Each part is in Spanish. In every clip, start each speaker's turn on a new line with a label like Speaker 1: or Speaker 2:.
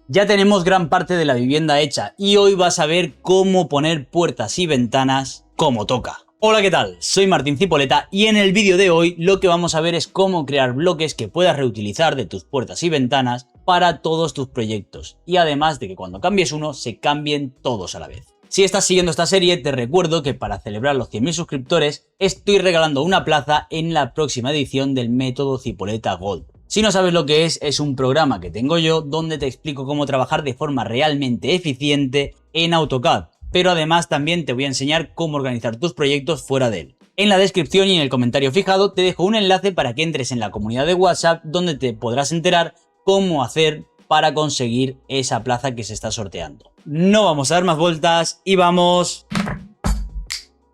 Speaker 1: Ya tenemos gran parte de la vivienda hecha y hoy vas a ver cómo poner puertas y ventanas como toca. Hola, ¿qué tal? Soy Martín Cipoleta y en el vídeo de hoy lo que vamos a ver es cómo crear bloques que puedas reutilizar de tus puertas y ventanas para todos tus proyectos y además de que cuando cambies uno se cambien todos a la vez. Si estás siguiendo esta serie, te recuerdo que para celebrar los 100.000 suscriptores estoy regalando una plaza en la próxima edición del método Cipoleta Gold. Si no sabes lo que es un programa que tengo yo donde te explico cómo trabajar de forma realmente eficiente en AutoCAD, pero además también te voy a enseñar cómo organizar tus proyectos fuera de él. En la descripción y en el comentario fijado te dejo un enlace para que entres en la comunidad de WhatsApp donde te podrás enterar cómo hacer para conseguir esa plaza que se está sorteando. No vamos a dar más vueltas y vamos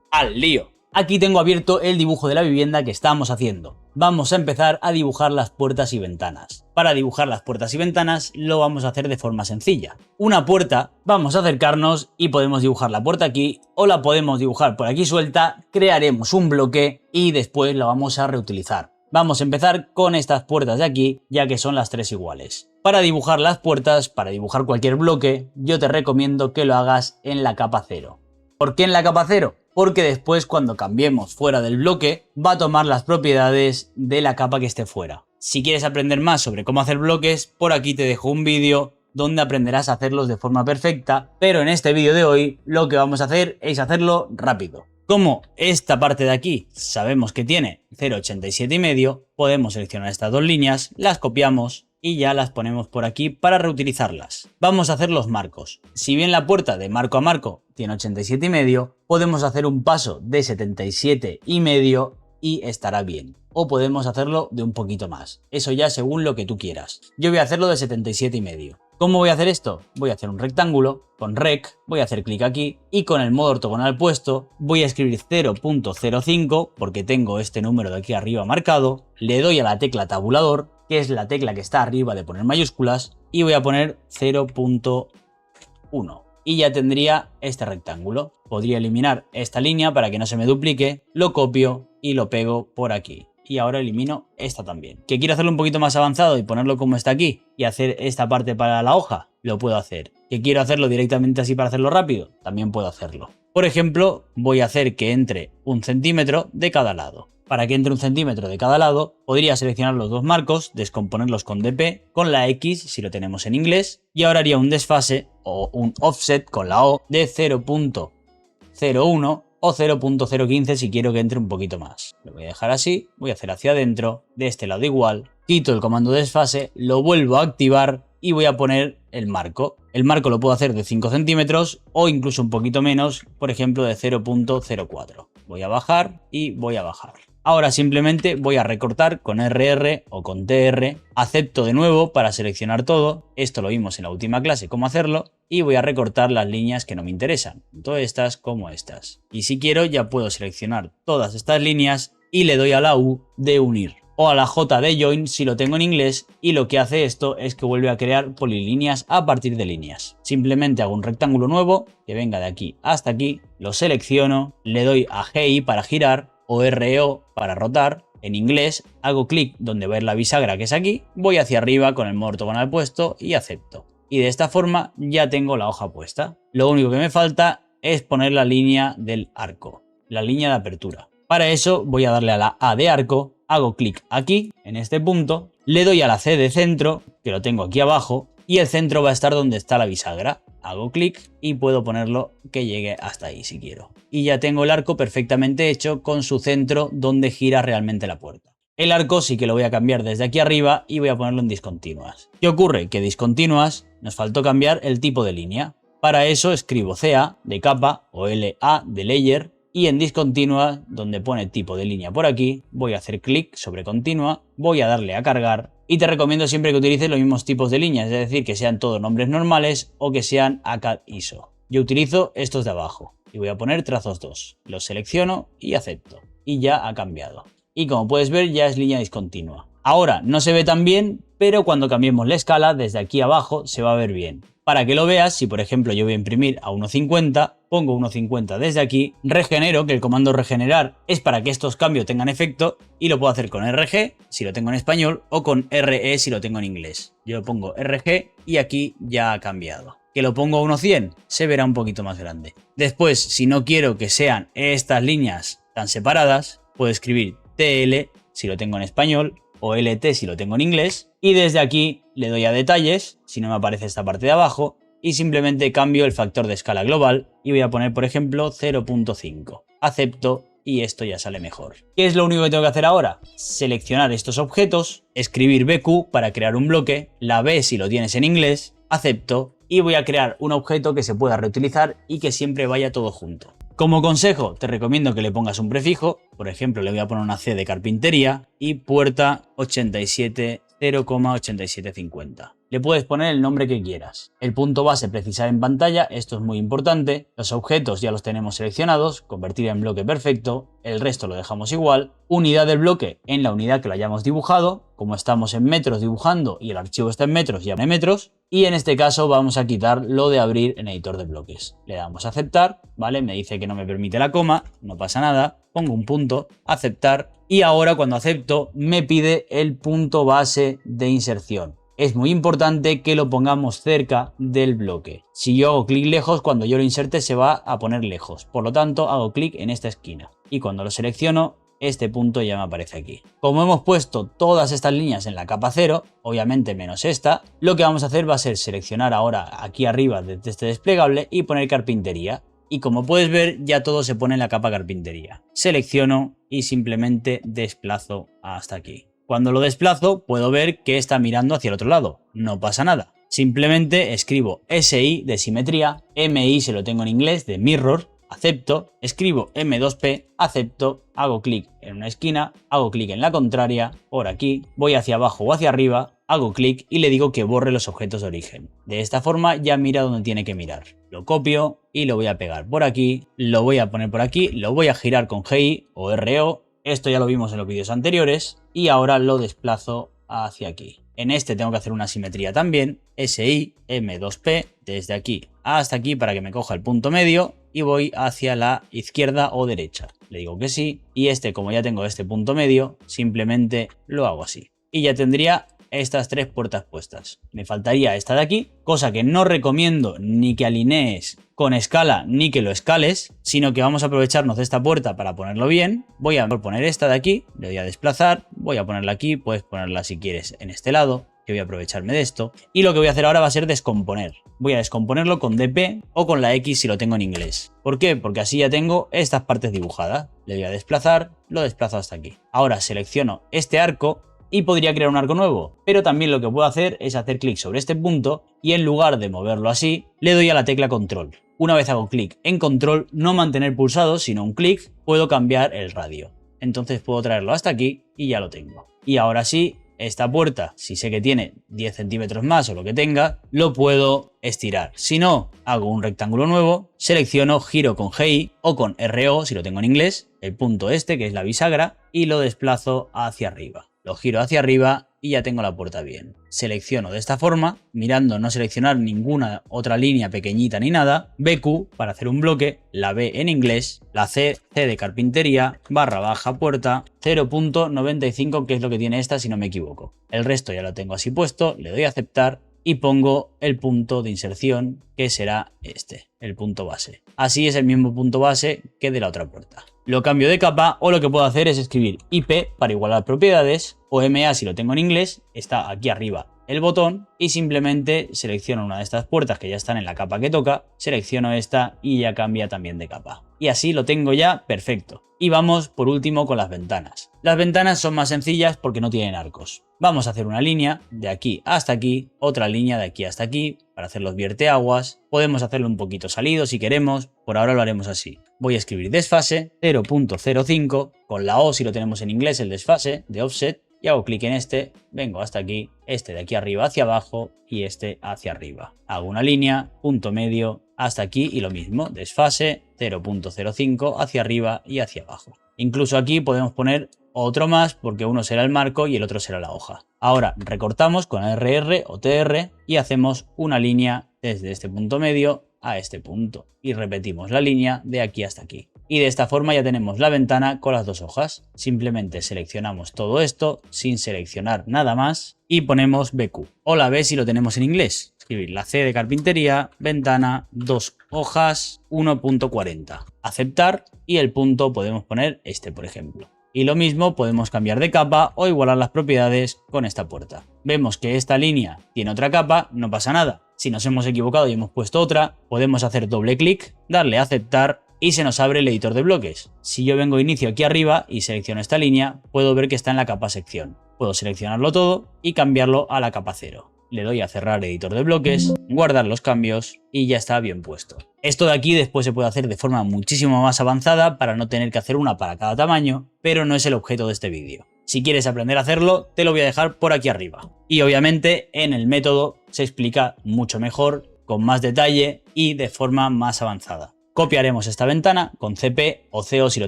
Speaker 1: al lío. Aquí tengo abierto el dibujo de la vivienda que estamos haciendo. Vamos a empezar a dibujar las puertas y ventanas. Para dibujar las puertas y ventanas lo vamos a hacer de forma sencilla. Una puerta, vamos a acercarnos y podemos dibujar la puerta aquí o la podemos dibujar por aquí suelta, crearemos un bloque y después la vamos a reutilizar. Vamos a empezar con estas puertas de aquí, ya que son las tres iguales. Para dibujar las puertas, para dibujar cualquier bloque, yo te recomiendo que lo hagas en la capa 0. ¿Por qué en la capa 0? Porque después cuando cambiemos fuera del bloque va a tomar las propiedades de la capa que esté fuera. Si quieres aprender más sobre cómo hacer bloques, por aquí te dejo un vídeo donde aprenderás a hacerlos de forma perfecta, pero en este vídeo de hoy lo que vamos a hacer es hacerlo rápido. Como esta parte de aquí sabemos que tiene 0,87,5, podemos seleccionar estas dos líneas, las copiamos y ya las ponemos por aquí para reutilizarlas. Vamos a hacer los marcos. Si bien la puerta de marco a marco tiene 87,5, podemos hacer un paso de 77,5 y estará bien. O podemos hacerlo de un poquito más. Eso ya según lo que tú quieras. Yo voy a hacerlo de 77,5. ¿Cómo voy a hacer esto? Voy a hacer un rectángulo, con rec, voy a hacer clic aquí y con el modo ortogonal puesto voy a escribir 0,05 porque tengo este número de aquí arriba marcado, le doy a la tecla tabulador, que es la tecla que está arriba de poner mayúsculas, y voy a poner 0,1 y ya tendría este rectángulo. Podría eliminar esta línea para que no se me duplique, lo copio y lo pego por aquí. Y ahora elimino esta también. ¿Que quiero hacerlo un poquito más avanzado y ponerlo como está aquí y hacer esta parte para la hoja? Lo puedo hacer. ¿Que quiero hacerlo directamente así para hacerlo rápido? También puedo hacerlo. Por ejemplo, voy a hacer que entre 1 centímetro de cada lado. Para que entre 1 centímetro de cada lado, podría seleccionar los dos marcos, descomponerlos con DP, con la X si lo tenemos en inglés, y ahora haría un desfase o un offset con la O de 0,01 o 0,015 si quiero que entre un poquito más. Lo voy a dejar así, voy a hacer hacia adentro, de este lado igual, quito el comando desfase, lo vuelvo a activar y voy a poner el marco. El marco lo puedo hacer de 5 centímetros o incluso un poquito menos, por ejemplo de 0,04. Voy a bajar y voy a bajar. Ahora simplemente voy a recortar con RR o con TR, acepto de nuevo para seleccionar todo, esto lo vimos en la última clase cómo hacerlo, y voy a recortar las líneas que no me interesan, tanto estas como estas. Y si quiero ya puedo seleccionar todas estas líneas y le doy a la U de unir, o a la J de join si lo tengo en inglés, y lo que hace esto es que vuelve a crear polilíneas a partir de líneas. Simplemente hago un rectángulo nuevo que venga de aquí hasta aquí, lo selecciono, le doy a GI para girar, o RO para rotar, en inglés hago clic donde va a ir la bisagra que es aquí, voy hacia arriba con el modo ortogonal puesto y acepto. Y de esta forma ya tengo la hoja puesta. Lo único que me falta es poner la línea del arco, la línea de apertura. Para eso voy a darle a la A de arco, hago clic aquí, en este punto, le doy a la C de centro, que lo tengo aquí abajo, y el centro va a estar donde está la bisagra. Hago clic y puedo ponerlo que llegue hasta ahí si quiero. Y ya tengo el arco perfectamente hecho con su centro donde gira realmente la puerta. El arco sí que lo voy a cambiar desde aquí arriba y voy a ponerlo en discontinuas. ¿Qué ocurre? Que discontinuas nos faltó cambiar el tipo de línea. Para eso escribo CA de capa o LA de layer y en discontinua, donde pone tipo de línea por aquí, voy a hacer clic sobre continua, voy a darle a cargar y te recomiendo siempre que utilices los mismos tipos de líneas, es decir, que sean todos nombres normales o que sean ACAD ISO. Yo utilizo estos de abajo y voy a poner trazos 2. Los selecciono y acepto y ya ha cambiado. Y como puedes ver ya es línea discontinua. Ahora no se ve tan bien, pero cuando cambiemos la escala, desde aquí abajo se va a ver bien. Para que lo veas, si por ejemplo yo voy a imprimir a 1.50, pongo 1.50 desde aquí, regenero, que el comando regenerar es para que estos cambios tengan efecto, y lo puedo hacer con RG si lo tengo en español o con RE si lo tengo en inglés. Yo pongo RG y aquí ya ha cambiado. Que lo pongo a 1.100, se verá un poquito más grande. Después, si no quiero que sean estas líneas tan separadas, puedo escribir TL si lo tengo en español o LT si lo tengo en inglés, y desde aquí le doy a detalles, si no me aparece esta parte de abajo, y simplemente cambio el factor de escala global y voy a poner por ejemplo 0.5. Acepto y esto ya sale mejor. ¿Qué es lo único que tengo que hacer ahora? Seleccionar estos objetos, escribir BQ para crear un bloque, la B si lo tienes en inglés, acepto y voy a crear un objeto que se pueda reutilizar y que siempre vaya todo junto. Como consejo, te recomiendo que le pongas un prefijo, por ejemplo le voy a poner una C de carpintería y puerta 87 0,8750. Le puedes poner el nombre que quieras. El punto base precisar en pantalla, esto es muy importante. Los objetos ya los tenemos seleccionados, convertir en bloque perfecto, el resto lo dejamos igual. Unidad del bloque en la unidad que lo hayamos dibujado, como estamos en metros dibujando y el archivo está en metros, ya en metros. Y en este caso vamos a quitar lo de abrir en editor de bloques. Le damos a aceptar, ¿vale? Me dice que no me permite la coma, no pasa nada. Pongo un punto, aceptar, y ahora cuando acepto me pide el punto base de inserción. Es muy importante que lo pongamos cerca del bloque. Si yo hago clic lejos, cuando yo lo inserte se va a poner lejos. Por lo tanto, hago clic en esta esquina. Y cuando lo selecciono, este punto ya me aparece aquí. Como hemos puesto todas estas líneas en la capa 0, obviamente menos esta, lo que vamos a hacer va a ser seleccionar ahora aquí arriba desde este desplegable y poner carpintería. Y como puedes ver, ya todo se pone en la capa carpintería. Selecciono y simplemente desplazo hasta aquí. Cuando lo desplazo, puedo ver que está mirando hacia el otro lado. No pasa nada. Simplemente escribo SI de simetría, MI se lo tengo en inglés de mirror, acepto, escribo M2P, acepto, hago clic en una esquina, hago clic en la contraria, por aquí, voy hacia abajo o hacia arriba, hago clic y le digo que borre los objetos de origen. De esta forma ya mira donde tiene que mirar. Lo copio y lo voy a pegar por aquí, lo voy a poner por aquí, lo voy a girar con GI o RO, esto ya lo vimos en los vídeos anteriores, y ahora lo desplazo hacia aquí. En este tengo que hacer una simetría también, SI, M2P, desde aquí hasta aquí para que me coja el punto medio y voy hacia la izquierda o derecha. Le digo que sí y este, como ya tengo este punto medio, simplemente lo hago así. Y ya tendría estas tres puertas puestas. Me faltaría esta de aquí, cosa que no recomiendo ni que alinees con escala ni que lo escales, sino que vamos a aprovecharnos de esta puerta para ponerlo bien. Voy a poner esta de aquí, le voy a desplazar, voy a ponerla aquí, puedes ponerla si quieres en este lado, que voy a aprovecharme de esto. Y lo que voy a hacer ahora va a ser descomponer. Voy a descomponerlo con DP o con la X si lo tengo en inglés. ¿Por qué? Porque así ya tengo estas partes dibujadas. Le voy a desplazar, lo desplazo hasta aquí. Ahora selecciono este arco y podría crear un arco nuevo, pero también lo que puedo hacer es hacer clic sobre este punto y en lugar de moverlo así, le doy a la tecla control. Una vez hago clic en control, no mantener pulsado, sino un clic, puedo cambiar el radio. Entonces puedo traerlo hasta aquí y ya lo tengo. Y ahora sí, esta puerta, si sé que tiene 10 centímetros más o lo que tenga, lo puedo estirar. Si no, hago un rectángulo nuevo, selecciono, giro con GI o con RO si lo tengo en inglés, el punto este que es la bisagra, y lo desplazo hacia arriba. Lo giro hacia arriba y ya tengo la puerta bien. Selecciono de esta forma, mirando no seleccionar ninguna otra línea pequeñita ni nada, BQ para hacer un bloque, la B en inglés, la C de carpintería, barra baja puerta, 0.95 que es lo que tiene esta si no me equivoco. El resto ya lo tengo así puesto, le doy a aceptar y pongo el punto de inserción que será este, el punto base. Así es el mismo punto base que de la otra puerta. Lo cambio de capa o lo que puedo hacer es escribir IP para igualar propiedades o MA si lo tengo en inglés, está aquí arriba el botón y simplemente selecciono una de estas puertas que ya están en la capa que toca, selecciono esta y ya cambia también de capa. Y así lo tengo ya perfecto. Y vamos por último con las ventanas. Las ventanas son más sencillas porque no tienen arcos. Vamos a hacer una línea de aquí hasta aquí, otra línea de aquí hasta aquí, para hacer los vierteaguas. Podemos hacerlo un poquito salido si queremos, por ahora lo haremos así. Voy a escribir desfase 0.05, con la O si lo tenemos en inglés el desfase de offset, y hago clic en este, vengo hasta aquí, este de aquí arriba hacia abajo y este hacia arriba. Hago una línea, punto medio, hasta aquí y lo mismo, desfase 0.05 hacia arriba y hacia abajo. Incluso aquí podemos poner otro más porque uno será el marco y el otro será la hoja. Ahora recortamos con RR o TR y hacemos una línea desde este punto medio a este punto y repetimos la línea de aquí hasta aquí. Y de esta forma ya tenemos la ventana con las dos hojas. Simplemente seleccionamos todo esto sin seleccionar nada más y ponemos BQ o la B si lo tenemos en inglés. Escribir la C de carpintería, ventana, dos hojas, 1.40. Aceptar y el punto podemos poner este, por ejemplo. Y lo mismo podemos cambiar de capa o igualar las propiedades con esta puerta. Vemos que esta línea tiene otra capa, no pasa nada. Si nos hemos equivocado y hemos puesto otra, podemos hacer doble clic, darle a aceptar y se nos abre el editor de bloques. Si yo vengo a inicio aquí arriba y selecciono esta línea, puedo ver que está en la capa sección. Puedo seleccionarlo todo y cambiarlo a la capa 0. Le doy a cerrar editor de bloques, guardar los cambios y ya está bien puesto. Esto de aquí después se puede hacer de forma muchísimo más avanzada para no tener que hacer una para cada tamaño, pero no es el objeto de este vídeo. Si quieres aprender a hacerlo, te lo voy a dejar por aquí arriba. Y obviamente en el método se explica mucho mejor, con más detalle y de forma más avanzada. Copiaremos esta ventana con CP o CO si lo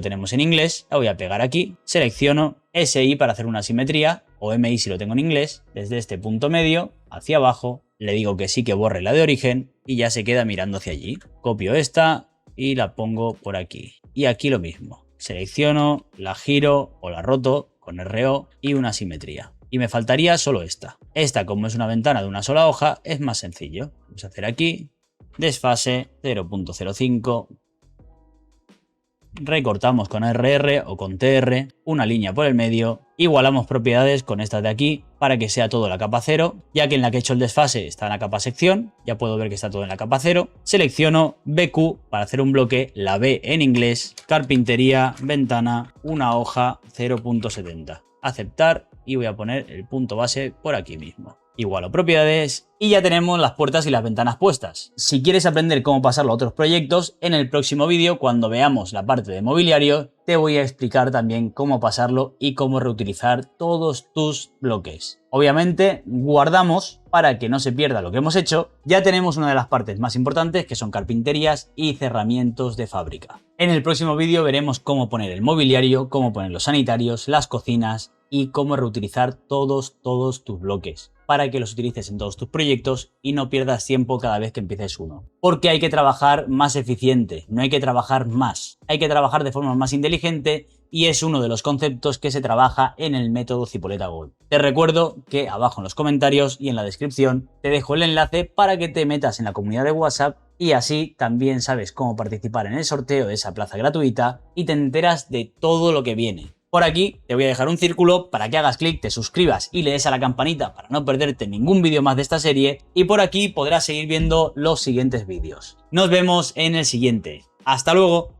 Speaker 1: tenemos en inglés, la voy a pegar aquí, selecciono SI para hacer una simetría o MI si lo tengo en inglés, desde este punto medio hacia abajo, le digo que sí que borre la de origen y ya se queda mirando hacia allí. Copio esta y la pongo por aquí. Y aquí lo mismo, selecciono, la giro o la roto con RO y una simetría. Y me faltaría solo esta. Esta, como es una ventana de una sola hoja, es más sencillo. Vamos a hacer aquí desfase 0.05, recortamos con RR o con TR, una línea por el medio, igualamos propiedades con estas de aquí para que sea todo la capa 0, ya que en la que he hecho el desfase está en la capa sección, ya puedo ver que está todo en la capa 0, selecciono BQ para hacer un bloque, la B en inglés, carpintería, ventana, una hoja 0.70, aceptar y voy a poner el punto base por aquí mismo. Igualo propiedades y ya tenemos las puertas y las ventanas puestas. Si quieres aprender cómo pasarlo a otros proyectos, en el próximo vídeo, cuando veamos la parte de mobiliario, te voy a explicar también cómo pasarlo y cómo reutilizar todos tus bloques. Obviamente guardamos para que no se pierda lo que hemos hecho. Ya tenemos una de las partes más importantes, que son carpinterías y cerramientos de fábrica. En el próximo vídeo veremos cómo poner el mobiliario, cómo poner los sanitarios, las cocinas y cómo reutilizar todos tus bloques, para que los utilices en todos tus proyectos y no pierdas tiempo cada vez que empieces uno. Porque hay que trabajar más eficiente, no hay que trabajar más. Hay que trabajar de forma más inteligente y es uno de los conceptos que se trabaja en el método Cipoleta Gold. Te recuerdo que abajo en los comentarios y en la descripción te dejo el enlace para que te metas en la comunidad de WhatsApp y así también sabes cómo participar en el sorteo de esa plaza gratuita y te enteras de todo lo que viene. Por aquí te voy a dejar un círculo para que hagas clic, te suscribas y le des a la campanita para no perderte ningún vídeo más de esta serie y por aquí podrás seguir viendo los siguientes vídeos. Nos vemos en el siguiente. ¡Hasta luego!